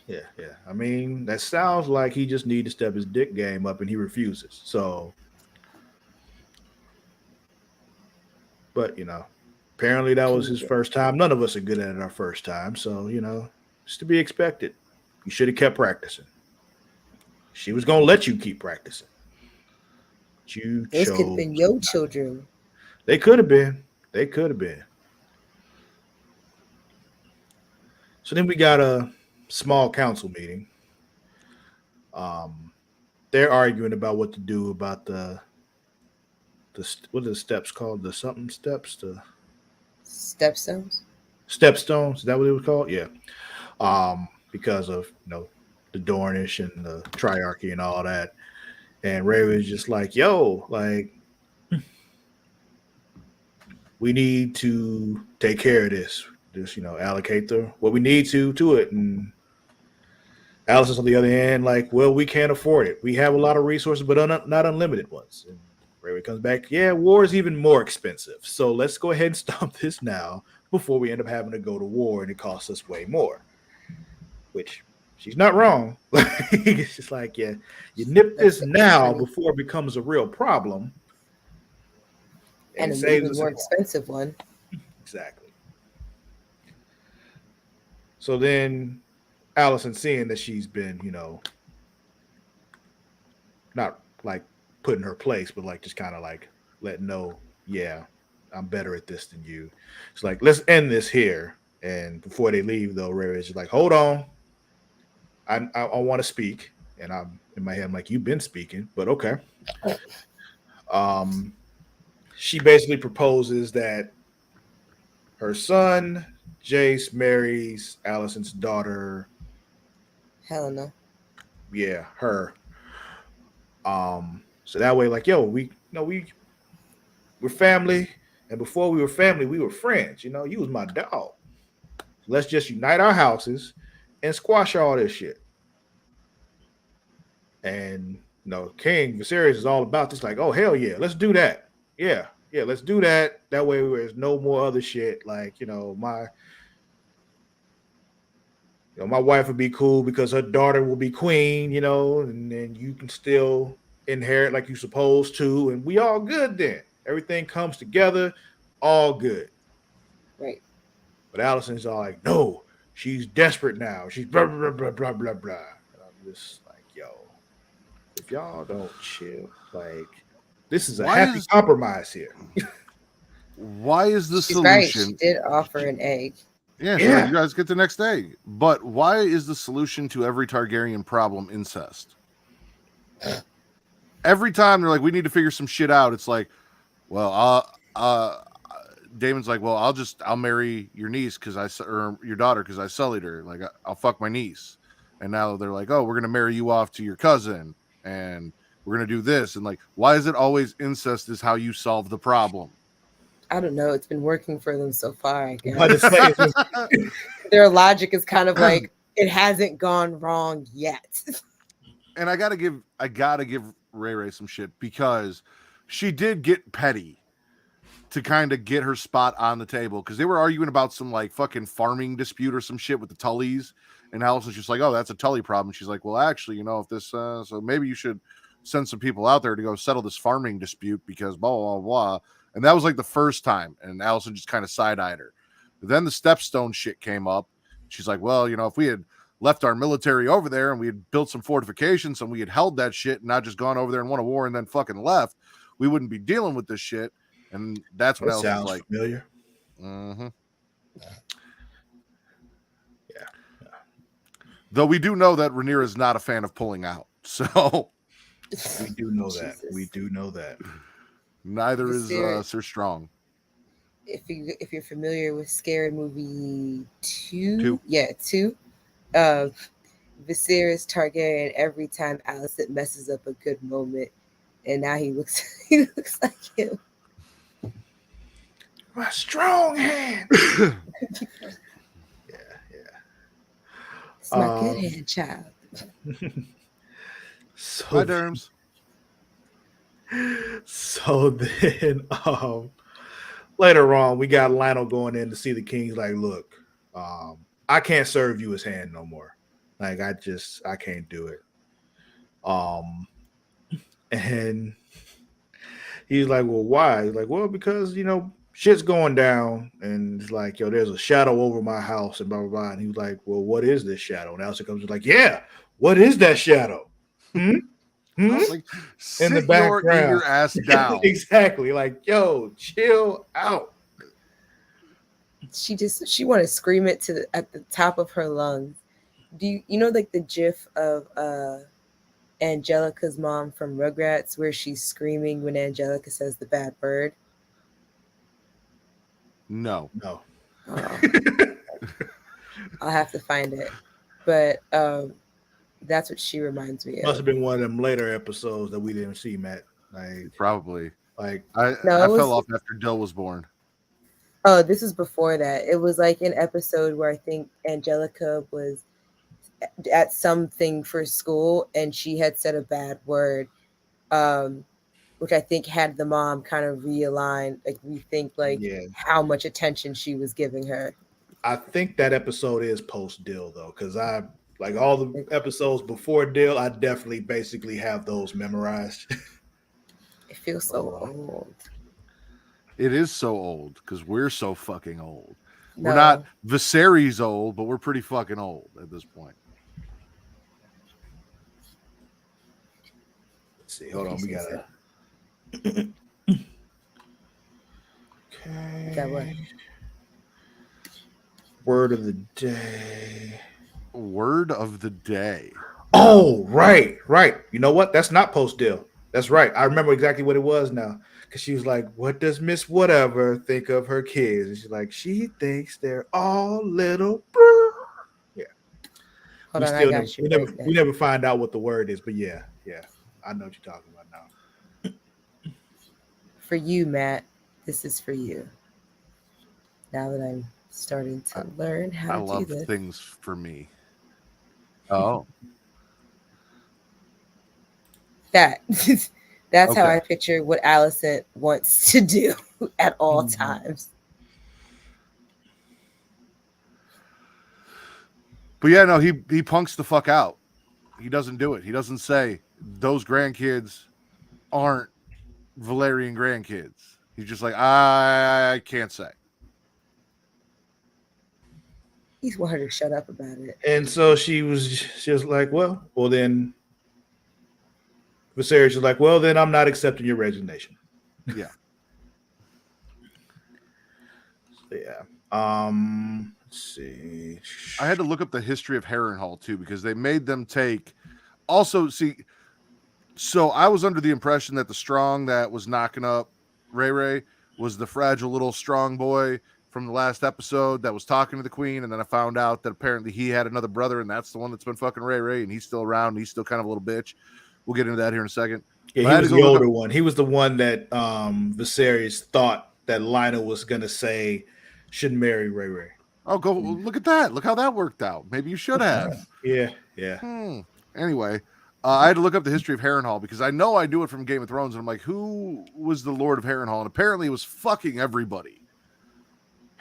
yeah. I mean, that sounds like he just need to step his dick game up, and he refuses. So, but apparently that was his first time. None of us are good at it our first time, so it's to be expected. You should have kept practicing. She was gonna let you keep practicing. You Those could have chose. been your children. They could have been. They could have been. So then we got a small council meeting. They're arguing about what to do about the what are the steps called? The something steps? The Stepstones? stepstones. Is that what it was called? Yeah. Because of the Dornish and the Triarchy and all that. And Ray was just like, "Yo, like, we need to take care of this. Just allocate what we need to it." And Alice's on the other hand, like, "Well, we can't afford it. We have a lot of resources, but not unlimited ones." And Ray comes back, "Yeah, war is even more expensive. So let's go ahead and stop this now before we end up having to go to war and it costs us way more." Which she's not wrong. It's just like, yeah, you nip this now before it becomes a real problem. And an even more expensive one. Exactly. So then Allison, seeing that she's been, not like put in her place, but like just kind of like letting know, yeah, I'm better at this than you. It's like, let's end this here. And before they leave, though, Ray is just like, hold on. I want to speak. And I'm in my head, I'm like, you've been speaking, but okay. She basically proposes that her son, Jace, marries Allison's daughter. Helena. Yeah, her. So that way, like, yo, we're family, and before we were family, we were friends. You was my dog. Let's just unite our houses and squash all this shit. And King Viserys is all about this. Like, oh hell yeah, let's do that. Yeah, let's do that. That way, there's no more other shit. Like, my wife would be cool because her daughter will be queen. And then you can still inherit like you're supposed to, and we all good then. Everything comes together, all good. Right. But Allison's all like, no, she's desperate now. She's blah, blah, blah, blah, blah, blah. And I'm just like, yo, if y'all don't chill, like, this is a happy compromise here. Why is the She's solution? Right. She did offer an egg. Yeah, like, you guys get the next egg. But why is the solution to every Targaryen problem incest? Every time they're like, we need to figure some shit out. It's like, well, Damon's like, well, I'll marry your niece or your daughter because I sullied her. Like, I'll fuck my niece. And now they're like, oh, we're gonna marry you off to your cousin, and we're gonna do this. And like, why is it always incest is how you solve the problem? I don't know. It's been working for them so far, I guess. Their logic is kind of like, it hasn't gone wrong yet. And I gotta give Ray some shit because she did get petty to kind of get her spot on the table because they were arguing about some like fucking farming dispute or some shit with the Tullys, and Allison's just like, oh, that's a Tully problem. She's like, well, actually, if this so maybe you should send some people out there to go settle this farming dispute because blah blah blah. And that was like the first time, and Allison just kind of side-eyed her. But then the Stepstone shit came up. She's like, well, if we had left our military over there and we had built some fortifications and we had held that shit and not just gone over there and won a war and then fucking left, we wouldn't be dealing with this shit. And that's what else is like. Familiar. Mm-hmm. Yeah. Though we do know that Rhaenyra is not a fan of pulling out. So we do know that. We do know that. Neither is Sir Strong. If you're familiar with Scary Movie 2. 2. Viserys Targaryen, every time Alicent messes up a good moment, and now he looks like him. My strong hand. Yeah. It's my good hand, child. My derms. So then later on, we got Lionel going in to see the king. He's like, look, I can't serve you as hand no more. Like, I can't do it. And he's like, well, why? He's like, well, because, shit's going down. And it's like, yo, there's a shadow over my house and blah, blah, blah. And he was like, well, what is this shadow? And Alistair comes like, yeah, what is that shadow? Like, in the background, your ass down. Exactly. Like, yo, chill out. She wanted to scream it at the top of her lungs. Do you know like the gif of Angelica's mom from Rugrats where she's screaming when Angelica says the bad word? No. Oh, I'll have to find it. But that's what she reminds me Must have of. been one of them later episodes that we didn't see, Matt. Probably. Like No, I it was. fell off after Dill was born. Oh, this is before that. It was like an episode where I think Angelica was at something for school and she had said a bad word, which I think had the mom kind of realign, like rethink, like yeah, how much attention she was giving her. I think that episode is post Dill though, because I like all the It, episodes before Dill. I definitely basically have those memorized. it feels so Oh, old. It is so old because we're so fucking old. We're not No, Viserys old, but we're pretty fucking old at this point. let's see. if Hold you on, we say so. gotta. Got what? Okay. Word of the day. Word of the day. Oh, right, right. You know what? That's not post Dill. That's right. I remember exactly what it was now. Because she was like, "What does Miss Whatever think of her kids?" And she's like, "She thinks they're all little." Yeah. Hold We on, I still never, got you right there. we never find out what the word is, but yeah, yeah, I know what you're talking about now. For you, Matt, this is for you. Now that I'm starting to learn how I to do love this. things for me. Oh, That that's how okay. I picture what Allison wants to do at all Mhm. times. But yeah, no, he punks the fuck out. He doesn't do it. He doesn't say those grandkids aren't Valerian grandkids. He's just like, I can't say. He's want her to shut up about it. And so she was just like, well, then Viserys was like, well, then I'm not accepting your resignation. Yeah. So, yeah. Let's see. I had to look up the history of Harrenhal too, because they made them take also see. So I was under the impression that the strong that was knocking up Ray was the fragile little strong boy from the last episode that was talking to the queen, and then I found out that apparently he had another brother, and that's the one that's been fucking Ray, and he's still around. And he's still kind of a little bitch. We'll get into that here in a second. Yeah, But he I had to was go the look up. older one. He was the one that Viserys thought that Lionel was gonna say should marry Ray. Oh, go look at that! Look how that worked out. Maybe you should have. Yeah, yeah. Anyway, I had to look up the history of Harrenhal because I know I do it from Game of Thrones, and I'm like, who was the Lord of Harrenhal? And apparently, it was fucking everybody.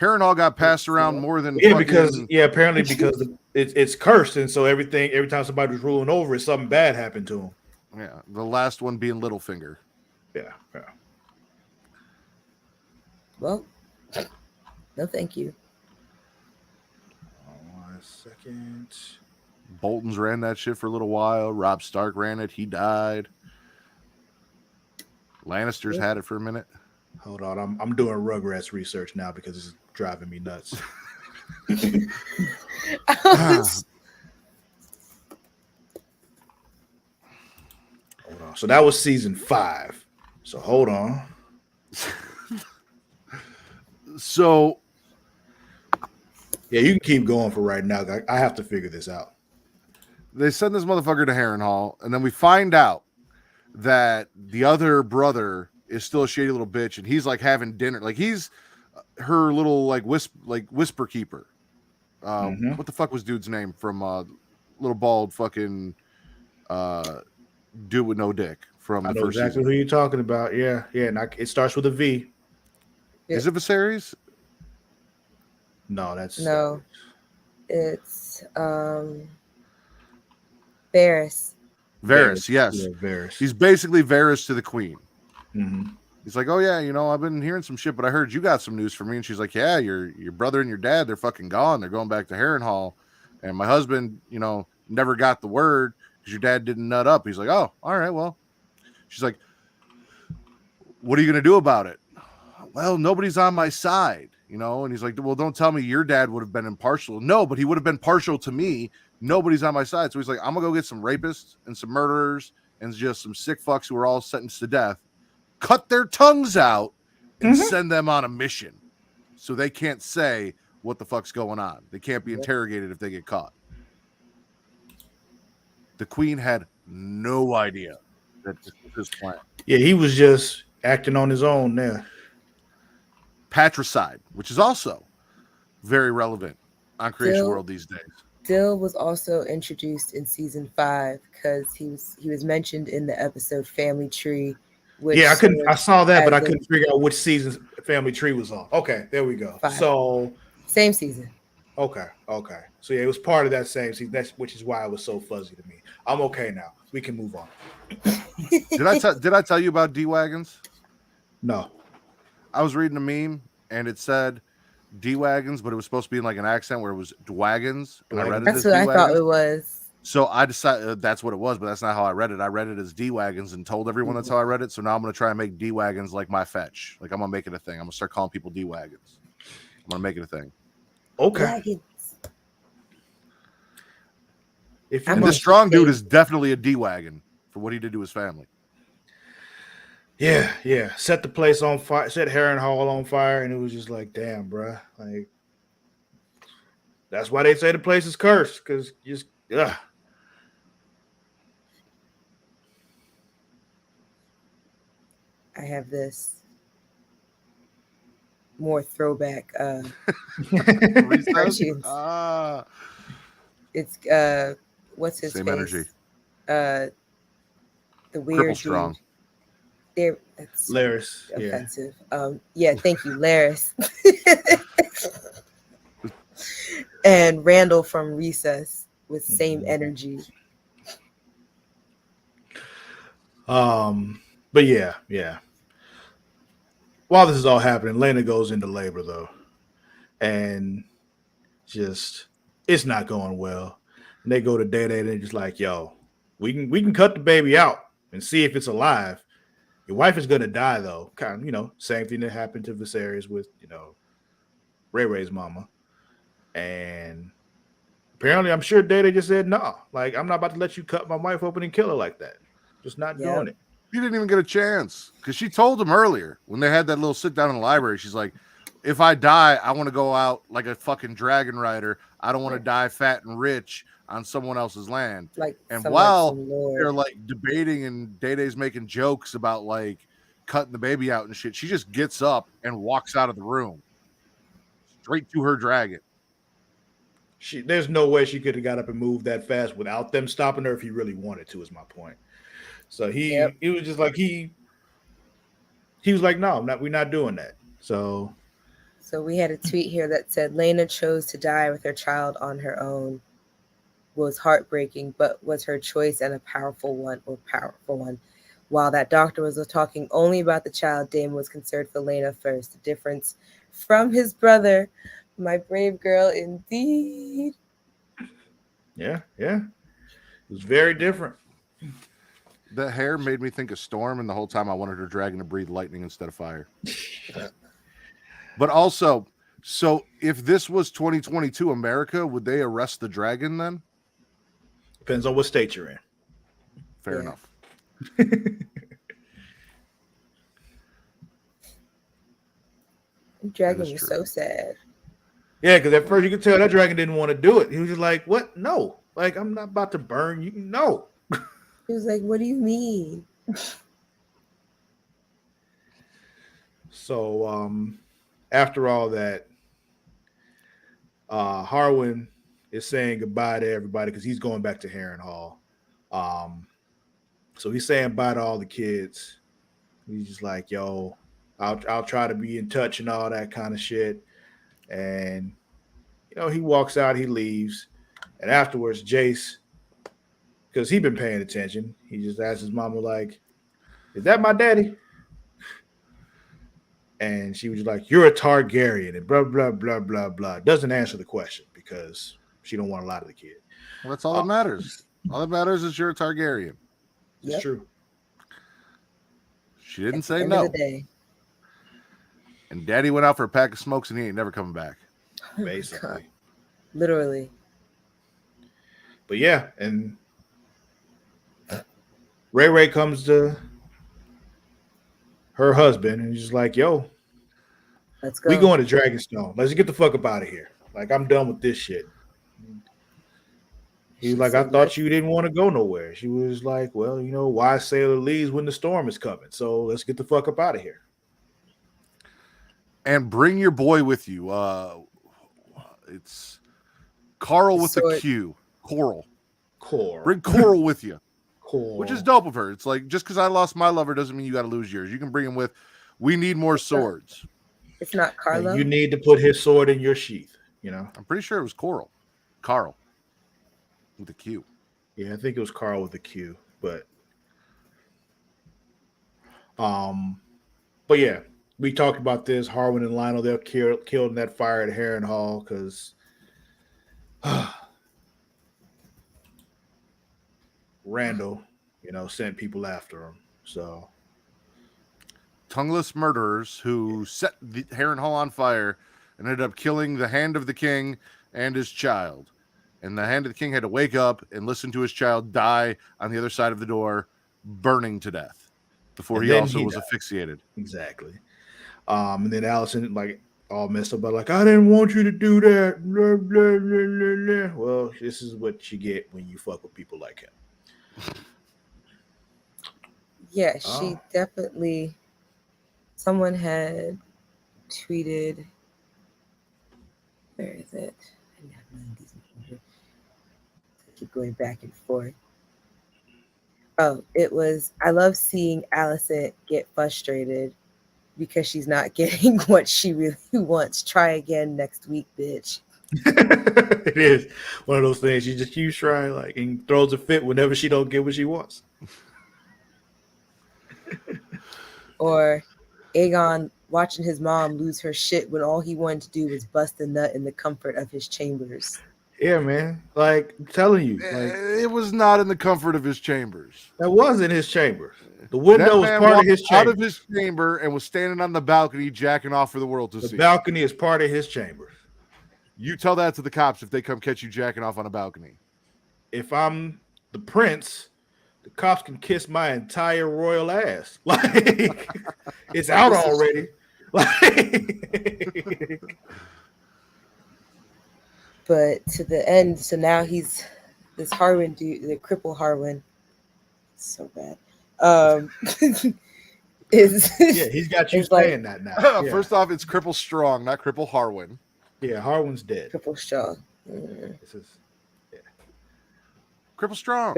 Harrenhal got passed around more than Yeah, fucking... because apparently because it's cursed, and so every time somebody was ruling over it, something bad happened to him. Yeah, the last one being Littlefinger. Yeah, yeah. Well, no, thank you. 1 second. Bolton's ran that shit for a little while. Robb Stark ran it. He died. Lannisters had it for a minute. Hold on, I'm doing Rugrats research now because it's driving me nuts. Hold on. So that was season 5. So hold on. So yeah, you can keep going for right now. I have to figure this out. They send this motherfucker to Harrenhal, and then we find out that the other brother is still a shady little bitch, and he's like having dinner. Like he's her little whisper keeper. What the fuck was dude's name from little bald fucking dude with no dick from I the know first exactly season? who you're talking about. Yeah, yeah. And it starts with a V. Is it Viserys? No, that's No. It's Varys. Varys, yes. Yeah, Varys. He's basically Varys to the queen. Mm-hmm. He's like, oh yeah, I've been hearing some shit, but I heard you got some news for me. And she's like, yeah, your brother and your dad, they're fucking gone. They're going back to Harrenhal. And my husband, never got the word because your dad didn't nut up. He's like, oh, all right, well. She's like, what are you going to do about it? Well, nobody's on my side, And he's like, well, don't tell me your dad would have been impartial. No, but he would have been partial to me. Nobody's on my side. So he's like, I'm going to go get some rapists and some murderers and just some sick fucks who are all sentenced to death. Cut their tongues out and send them on a mission so they can't say what the fuck's going on. They can't be interrogated if they get caught. The queen had no idea that this was his plan. Yeah, he was just acting on his own there. Patricide, which is also very relevant on Creation World these days. Dill was also introduced in season 5 because he was mentioned in the episode Family Tree. Which I saw that, but I couldn't figure out which season Family Tree was on. Okay, there we go. 5. So same season. Okay. So yeah, it was part of that same season. Which is why it was so fuzzy to me. I'm okay now. We can move on. Did I tell you about D-Wagons? No. I was reading a meme and it said D-Wagons, but it was supposed to be in like an accent where it was Dwagons. And I read it that's as what D-Wagons. I thought it was. So I decided that's what it was, but that's not how I read it. I read it as D-Wagons and told everyone that's how I read it. So now I'm going to try and make D-Wagons like my fetch. Like I'm going to make it a thing. I'm going to start calling people D-Wagons. I'm going to make it a thing. Okay. Wagons. And this strong dude is definitely a D-Wagon for what he did to his family. Yeah. Set the place on fire, set Heron Hall on fire, and it was just like, damn, bro. Like, that's why they say the place is cursed, because just, ugh. I have this more throwback cartoons. It's what's his same face? Energy. The weird Strong. There, that's Laris. offensive. Yeah, thank you, Laris. And Randall from Recess with same energy. But yeah. While this is all happening, Lena goes into labor though, and just it's not going well. And they go to Day and they're just like, "Yo, we can cut the baby out and see if it's alive. Your wife is gonna die though." Kind of, same thing that happened to Viserys with Ray Ray's mama. And apparently, I'm sure Day just said, "No, like I'm not about to let you cut my wife open and kill her like that. Just not doing it." He didn't even get a chance because she told him earlier when they had that little sit down in the library. She's like, if I die, I want to go out like a fucking dragon rider. I don't want to die fat and rich on someone else's land. And while they're like debating and Day-Day's making jokes about like cutting the baby out and shit, she just gets up and walks out of the room straight to her dragon. There's no way she could have got up and moved that fast without them stopping her if he really wanted to, is my point. So it was just like he was like, no, we're not doing that. So we had a tweet here that said Lena chose to die with her child on her own. Was heartbreaking, but was her choice and a powerful one. While that doctor was talking only about the child, Damon was concerned for Lena first. The difference from his brother, my brave girl indeed. Yeah. It was very different. The hair made me think of Storm, and the whole time I wanted her dragon to breathe lightning instead of fire. But also, so if this was 2022 America, would they arrest the dragon then? Depends on what state you're in. Fair enough. The dragon was so sad. Yeah, because at first you could tell that dragon didn't want to do it. He was just like, what? No. Like, I'm not about to burn you. No. He was like, what do you mean? So after all that, Harwin is saying goodbye to everybody because he's going back to Harrenhal. So he's saying bye to all the kids. He's just like, yo, I'll try to be in touch and all that kind of shit. And he walks out, he leaves, and afterwards, Jace, because he'd been paying attention, he just asked his mama, like, is that my daddy? And she was like, you're a Targaryen, and blah, blah, blah, blah, blah. Doesn't answer the question because she don't want to lie to the kid. Well, that's all that matters. All that matters is you're a Targaryen. It's true. She didn't say no. And daddy went out for a pack of smokes and he ain't never coming back. Basically. Literally. But yeah, and Ray comes to her husband and he's just like, yo, Let's go. We going to Dragonstone. Let's get the fuck up out of here. Like, I'm done with this shit. He was She like, I said, thought you didn't want to go nowhere. She was like, well, why sailor leaves when the storm is coming? So let's get the fuck up out of here. And bring your boy with you. It's Carl with the Q. Coral. Bring Coral with you. Coral. Which is dope of her. It's like, just because I lost my lover doesn't mean you got to lose yours. You can bring him with. We need more swords. It's not Carlo. You need to put his sword in your sheath. I'm pretty sure it was Coral. Carl. With a Q. Yeah, I think it was Carl with a Q. But yeah, we talked about this. Harwin and Lionel, they're killed in that fire at Heron Hall because Randall, sent people after him. So tongueless murderers who set the Heron Hall on fire and ended up killing the Hand of the King and his child. And the Hand of the King had to wake up and listen to his child die on the other side of the door, burning to death before he also was asphyxiated. Exactly. And then Allison, like, all messed up, but like, I didn't want you to do that. Blah, blah, blah, blah. Well, this is what you get when you fuck with people like him. Yeah, she definitely. Someone had tweeted. Where is it? I keep going back and forth. Oh, it was. I love seeing Allison get frustrated because she's not getting what she really wants. Try again next week, bitch. It is one of those things. She just keeps trying, like, and throws a fit whenever she don't get what she wants. Or Aegon watching his mom lose her shit when all he wanted to do was bust a nut in the comfort of his chambers. Yeah, man. Like, I'm telling you, like, it was not in the comfort of his chambers. That was in his chambers. The window was part of his chamber. Out of his chamber and was standing on the balcony jacking off for the world to see. The balcony is part of his chamber. You tell that to the cops if they come catch you jacking off on a balcony. If I'm the prince, the cops can kiss my entire royal ass. Like, it's out already. Like, but to the end, so now he's this Harwin dude, the cripple Harwin. So bad. He's got you saying that now. First off, it's Cripple Strong, not Cripple Harwin. Yeah, Harwin's dead. Cripple Strong. Cripple Strong.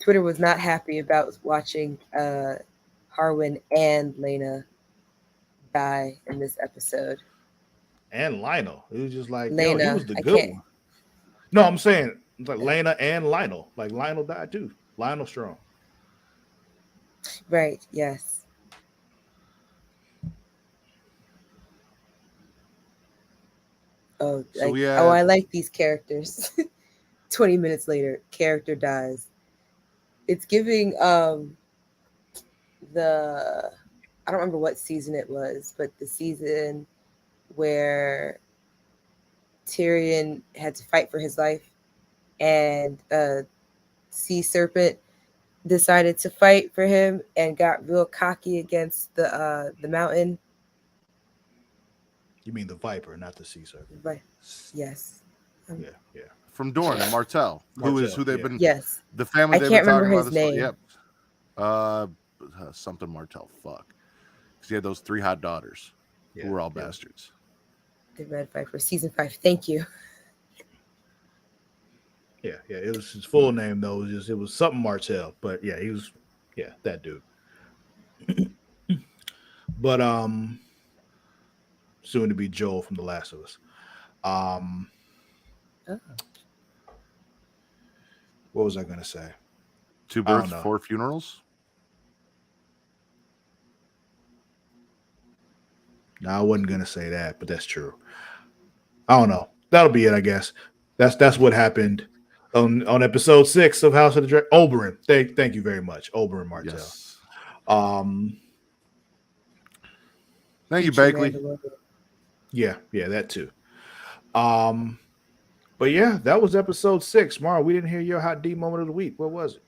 Twitter was not happy about watching Harwin and Lena die in this episode. And Lionel. It was just like, Lena, he was the good one. No, I'm saying it's like Lena and Lionel. Like, Lionel died too. Lionel Strong. Right, yes. Oh, so I like these characters. 20 minutes later, character dies. It's giving I don't remember what season it was, but the season where Tyrion had to fight for his life and Sea Serpent decided to fight for him and got real cocky against the mountain. You mean the Viper, not the Sea Serpent? Right. Yes. Yeah. From Dorne and Martell, who they've been. Yes. The family. I can't remember his name. Yep. Something Martell. Fuck. Because he had those 3 hot daughters who were all bastards. The Red Viper, season 5. Thank you. Yeah. It was his full name though. It was something Martell, but yeah, he was that dude. But soon to be Joel from The Last of Us. What was I gonna say? 2 births, 4 funerals. No, I wasn't gonna say that, but that's true. I don't know. That'll be it, I guess. That's what happened on episode 6 of House of the Dragon. Oberyn. Thank you very much, Oberyn Martell. Yes. Thank you, Bakley. Yeah, that too. But yeah, that was episode 6. Mara, we didn't hear your hot D moment of the week. What was it?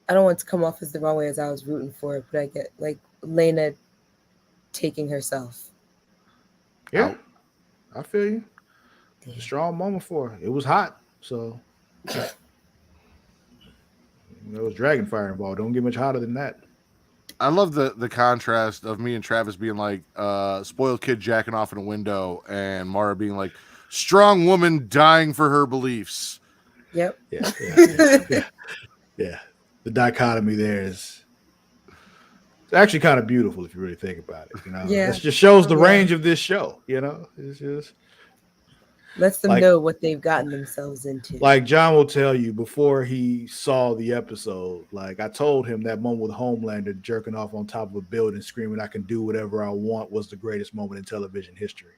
I don't want to come off as the wrong way as I was rooting for it, but I get like Lena taking herself. Yeah, Out. I feel you. It's a strong moment for her. It was hot, so there was dragon fire involved. Don't get much hotter than that. I love the contrast of me and Travis being like spoiled kid jacking off in a window, and Mara being like strong woman dying for her beliefs. Yep. Yeah. The dichotomy there is it's actually kind of beautiful if you really think about it. You know, Yeah. it just shows the Yeah. range of this show. You know, it's just Lets them Like- know what they've gotten themselves into. like John will tell you before he saw the episode. Like I told him that moment with Homelander jerking off on top of a building, screaming, "I can do whatever I want," was the greatest moment in television history.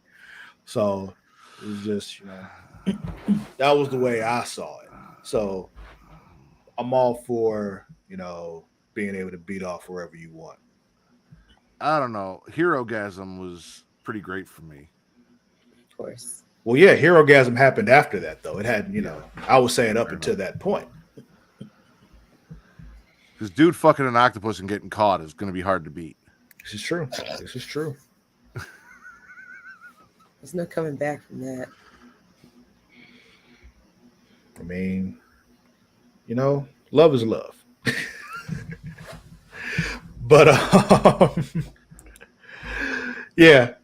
So it was just, that was the way I saw it. So I'm all for, being able to beat off wherever you want. I don't know. Herogasm was pretty great for me. Of course. Well, yeah, Herogasm happened after that, though. It had, I was saying up Fair until that point. Because dude fucking an octopus and getting caught is going to be hard to beat. This is true. This is true. There's no coming back from that. I mean, love is love. But yeah.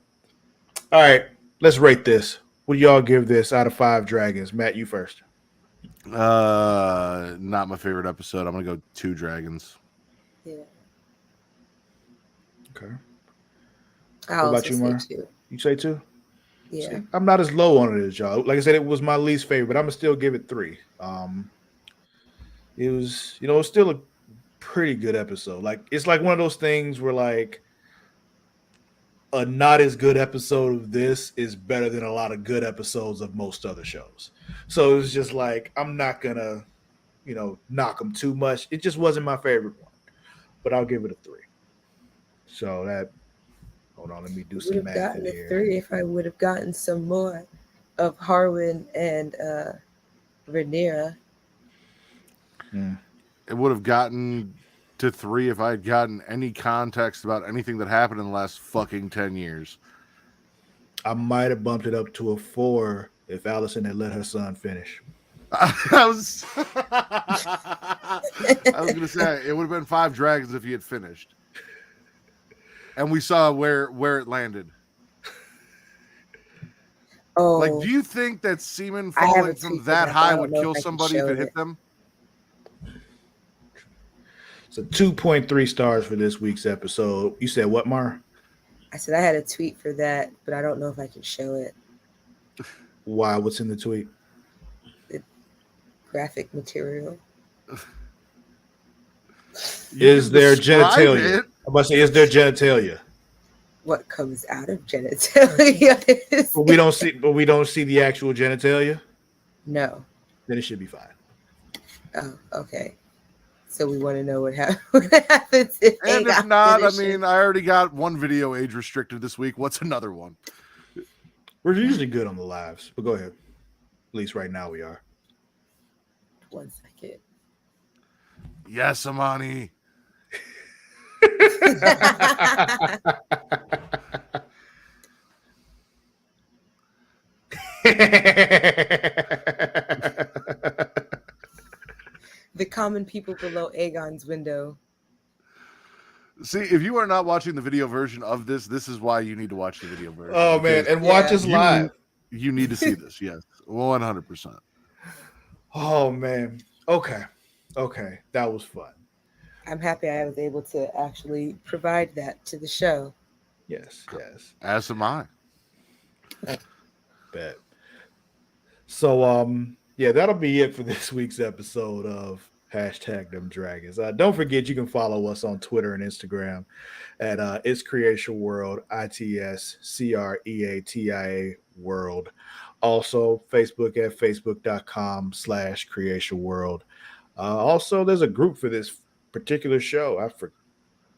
All right, let's rate this. What do y'all give this out of 5 dragons? Matt, you first. Not my favorite episode. I'm gonna go 2 dragons. Yeah. Okay. I What about also you, say Mara? 2. You say 2? Yeah. See, I'm not as low on it as y'all. Like I said, it was my least favorite, but I'm gonna still give it 3. It was, it's still a pretty good episode. Like it's like one of those things where like a not as good episode of this is better than a lot of good episodes of most other shows. So it's just like I'm not gonna, knock them too much. It just wasn't my favorite one, but I'll give it a 3. So that, hold on, let me do Would some have math gotten in a here. 3 if I would have gotten some more of Harwin and Rhaenyra. It would have gotten to 3 if I had gotten any context about anything that happened in the last fucking 10 years. I might have bumped it up to a 4 if Allison had let her son finish. I was gonna say it would have been 5 dragons if he had finished. And we saw where it landed. Oh, Like, do you think that semen I have a falling tweet from for that that, but high I don't would know kill if I can somebody if show it hit it. them? So 2.3 stars for this week's episode. You said what, Mar? I said I had a tweet for that, but I don't know if I can show it. Why? What's in the tweet? Graphic material. Is there genitalia? It. I'm about to say, is there genitalia? What comes out of genitalia is But we don't see the actual genitalia. no. Then it should be fine. Oh, okay. So we want to know what happens if And they if got not, I finishes. mean, I already got one video age restricted this week. What's another one? We're usually good on the lives, but go ahead. At least right now we are. 1 second. Yes, Amani. The common people below Aegon's window. See, if you are not watching the video version of this, this is why you need to watch the video version. Oh man, because and watch Yeah. us live. you need to see this. Yes, 100%. Oh man. Okay. That was fun. I'm happy I was able to actually provide that to the show. Yes. As am I. Bet. So yeah, that'll be it for this week's episode of #TheMDragons. Don't forget you can follow us on Twitter and Instagram at It's Creation World, ITSCREATIA World. Also, Facebook at facebook.com/Creation World. Also, there's a group for this particular show. I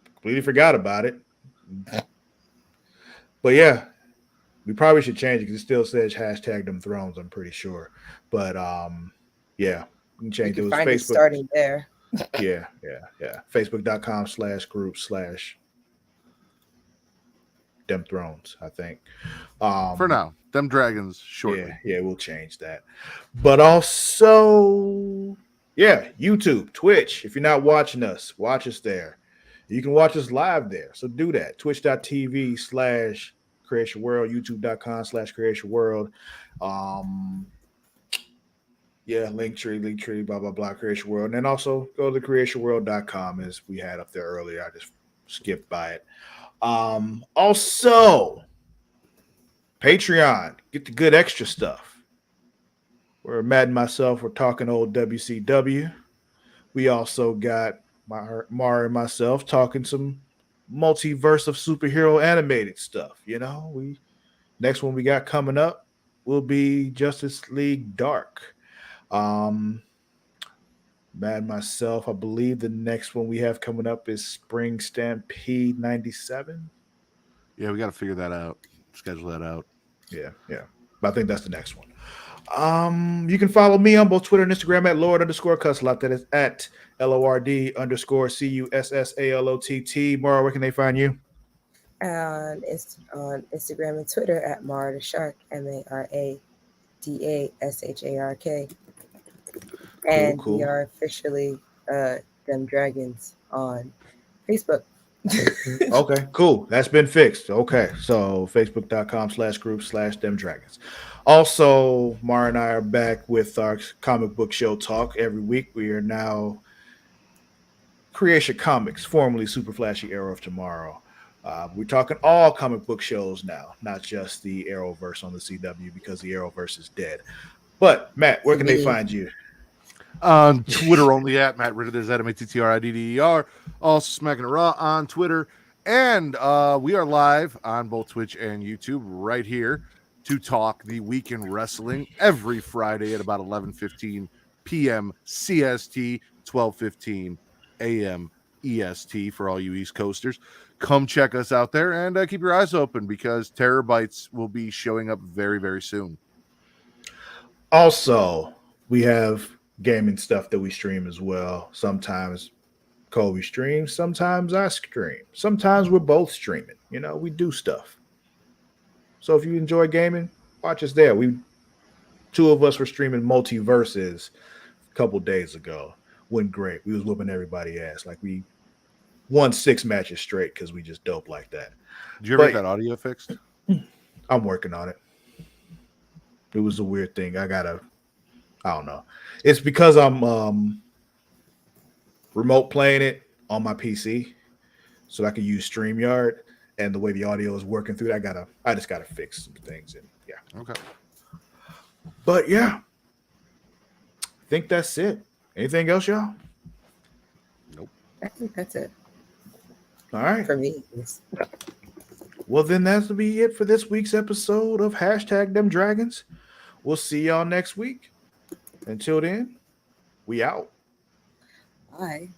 completely forgot about it. But yeah, we probably should change it because it still says #TheMThrones, I'm pretty sure. But yeah, we can You change it. It can was find it Facebook. starting there. Yeah. Facebook.com/group/ Them Thrones, I think. For now, them dragons shortly. Yeah, we'll change that. But also, yeah, YouTube, Twitch. If you're not watching us, watch us there. You can watch us live there. So do that. Twitch.tv/Creation World, YouTube.com/Creation World. Yeah, Linktree, blah, blah, blah, Creation World. And then also go to creationworld.com as we had up there earlier. I just skipped by it. Also, Patreon, get the good extra stuff. Where Matt and myself were talking old WCW. We also got Mara and myself talking some multiverse of superhero animated stuff. Next one we got coming up will be Justice League Dark. Matt and myself, I believe the next one we have coming up is Spring Stampede 97. Yeah, we got to figure that out. Schedule that out. Yeah. But I think that's the next one. You can follow me on both Twitter and Instagram at Lord_Cussalott. That is at LORD_CUSSALOTT. Mara, where can they find you? On Instagram and Twitter at Mara the Shark, MARADASHARK. And Cool. we are officially Them Dragons on Facebook. Okay, cool. That's been fixed. Okay, so facebook.com/group/Them Dragons. Also, Mara and I are back with our comic book show talk every week. We are now Creation Comics, formerly Super Flashy Arrow of Tomorrow. We're talking all comic book shows now, not just the Arrowverse on the CW because the Arrowverse is dead. But Matt, where can they find you? On Twitter only at Matt Ritter. There's MATTRIDDER. Also Smacking a Raw on Twitter. And we are live on both Twitch and YouTube right here to talk the Week in Wrestling every Friday at about 11:15 p.m. CST, 12:15 a.m. EST for all you East Coasters. Come check us out there and keep your eyes open because Terabytes will be showing up very, very soon. Also, we have gaming stuff that we stream as well. Sometimes Kobe streams, sometimes I stream. Sometimes we're both streaming. We do stuff. So if you enjoy gaming, watch us there. Two of us were streaming Multiverses a couple days ago. Went great. We was whooping everybody ass. Like we won 6 matches straight because we just dope like that. Did you ever get that audio fixed? I'm working on it. It was a weird thing. I don't know. It's because I'm remote playing it on my PC, so I can use StreamYard, and the way the audio is working through it, I just gotta fix some things. And yeah. Okay. But yeah, I think that's it. Anything else, y'all? Nope. I think that's it. All right. For me. Yes. Well, then that'll be it for this week's episode of #Them Dragons. We'll see y'all next week. Until then, we out. Bye.